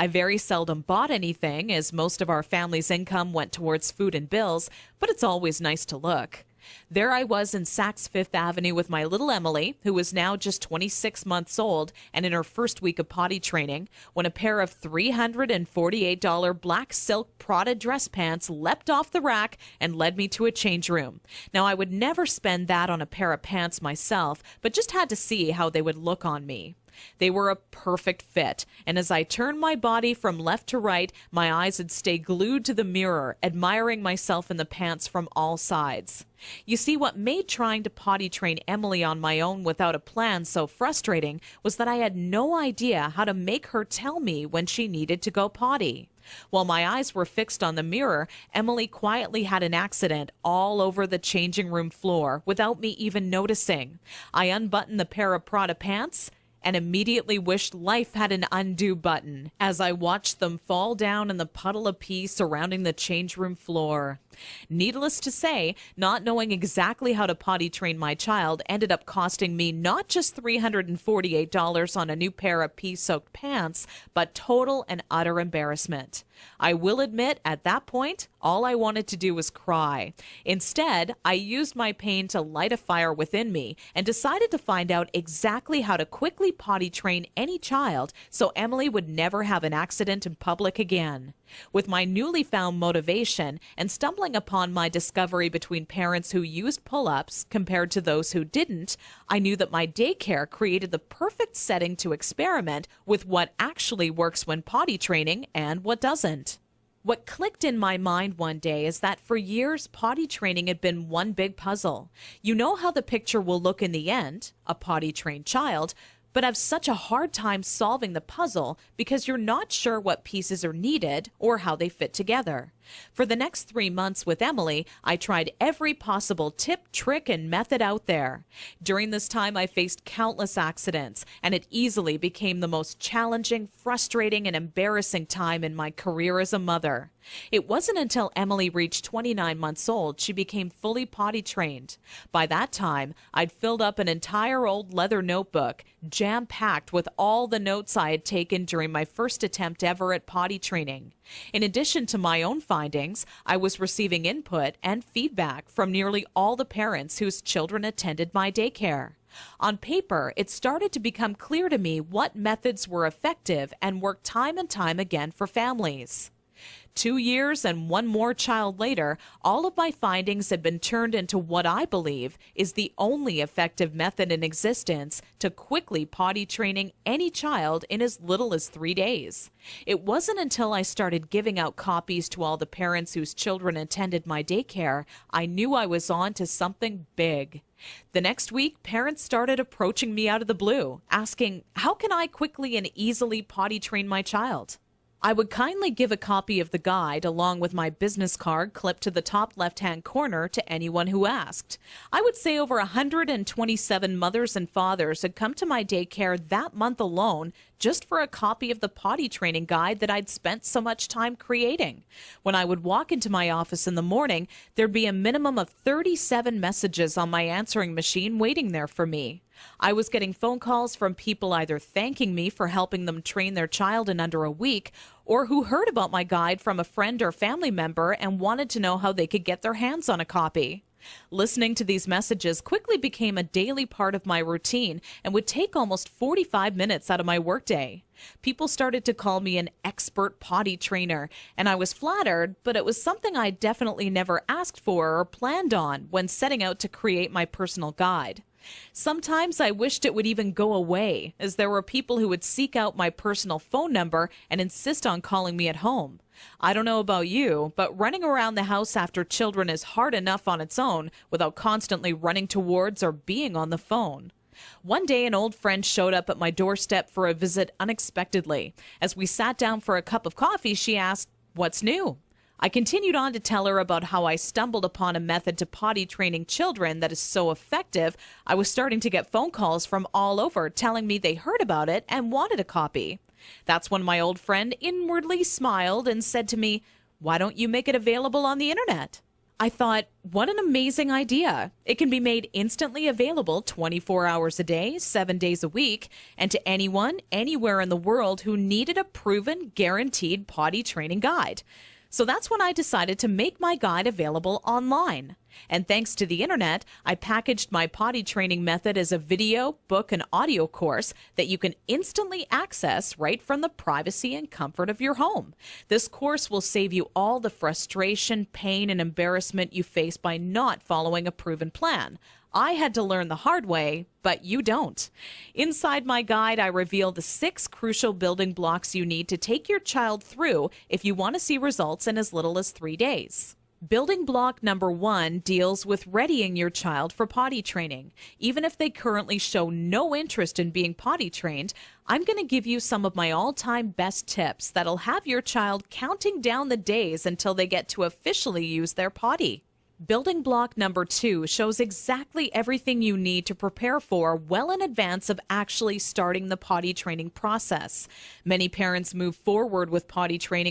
I very seldom bought anything, as most of our family's income went towards food and bills, but it's always nice to look. There I was in Saks Fifth Avenue with my little Emily, who was now just 26 months old and in her first week of potty training, when a pair of $348 black silk Prada dress pants leapt off the rack and led me to a change room. Now, I would never spend that on a pair of pants myself, but just had to see how they would look on me. They were a perfect fit, and as I turned my body from left to right, my eyes would stay glued to the mirror, admiring myself in the pants from all sides. You see, what made trying to potty train Emily on my own without a plan so frustrating was that I had no idea how to make her tell me when she needed to go potty. While my eyes were fixed on the mirror, Emily quietly had an accident all over the changing room floor without me even noticing. I unbuttoned the pair of Prada pants and immediately wished life had an undo button as I watched them fall down in the puddle of pee surrounding the change room floor. Needless to say, not knowing exactly how to potty train my child ended up costing me not just $348 on a new pair of pee-soaked pants, but total and utter embarrassment. I will admit, at that point, all I wanted to do was cry. Instead, I used my pain to light a fire within me and decided to find out exactly how to quickly potty train any child so Emily would never have an accident in public again. With my newly found motivation and stumbling upon my discovery between parents who used pull-ups compared to those who didn't, I knew that my daycare created the perfect setting to experiment with what actually works when potty training and what doesn't. What clicked in my mind one day is that for years, potty training had been one big puzzle. You know how the picture will look in the end, a potty-trained child, but have such a hard time solving the puzzle because you're not sure what pieces are needed or how they fit together. For the next 3 months with Emily, I tried every possible tip, trick, and method out there. During this time, I faced countless accidents, and it easily became the most challenging, frustrating, and embarrassing time in my career as a mother. It wasn't until Emily reached 29 months old she became fully potty trained. By that time, I'd filled up an entire old leather notebook, jam-packed with all the notes I had taken during my first attempt ever at potty training. In addition to my own findings, I was receiving input and feedback from nearly all the parents whose children attended my daycare. On paper, it started to become clear to me what methods were effective and worked time and time again for families. 2 years and one more child later, all of my findings had been turned into what I believe is the only effective method in existence to quickly potty training any child in as little as 3 days. It wasn't until I started giving out copies to all the parents whose children attended my daycare I knew I was on to something big. The next week, parents started approaching me out of the blue, asking, how can I quickly and easily potty train my child? I would kindly give a copy of the guide along with my business card clipped to the top left-hand corner to anyone who asked. I would say over 127 mothers and fathers had come to my daycare that month alone just for a copy of the potty training guide that I'd spent so much time creating. When I would walk into my office in the morning, there'd be a minimum of 37 messages on my answering machine waiting there for me. I was getting phone calls from people either thanking me for helping them train their child in under a week, or who heard about my guide from a friend or family member and wanted to know how they could get their hands on a copy. Listening to these messages quickly became a daily part of my routine and would take almost 45 minutes out of my workday. People started to call me an expert potty trainer, and I was flattered, but it was something I definitely never asked for or planned on when setting out to create my personal guide. Sometimes I wished it would even go away, as there were people who would seek out my personal phone number and insist on calling me at home. I don't know about you, but running around the house after children is hard enough on its own without constantly running towards or being on the phone. One day, an old friend showed up at my doorstep for a visit unexpectedly. As we sat down for a cup of coffee, she asked, "What's new?" I continued on to tell her about how I stumbled upon a method to potty training children that is so effective, I was starting to get phone calls from all over telling me they heard about it and wanted a copy. That's when my old friend inwardly smiled and said to me, "Why don't you make it available on the internet?" I thought, what an amazing idea. It can be made instantly available 24 hours a day, 7 days a week, and to anyone, anywhere in the world who needed a proven, guaranteed potty training guide. So that's when I decided to make my guide available online. And thanks to the internet, I packaged my potty training method as a video, book, and audio course that you can instantly access right from the privacy and comfort of your home. This course will save you all the frustration, pain, and embarrassment you face by not following a proven plan. I had to learn the hard way, but you don't. Inside my guide, I reveal the 6 crucial building blocks you need to take your child through if you want to see results in as little as 3 days. Building block number 1 deals with readying your child for potty training. Even if they currently show no interest in being potty trained, I'm going to give you some of my all-time best tips that'll have your child counting down the days until they get to officially use their potty. Building block number 2 shows exactly everything you need to prepare for well in advance of actually starting the potty training process. Many parents move forward with potty training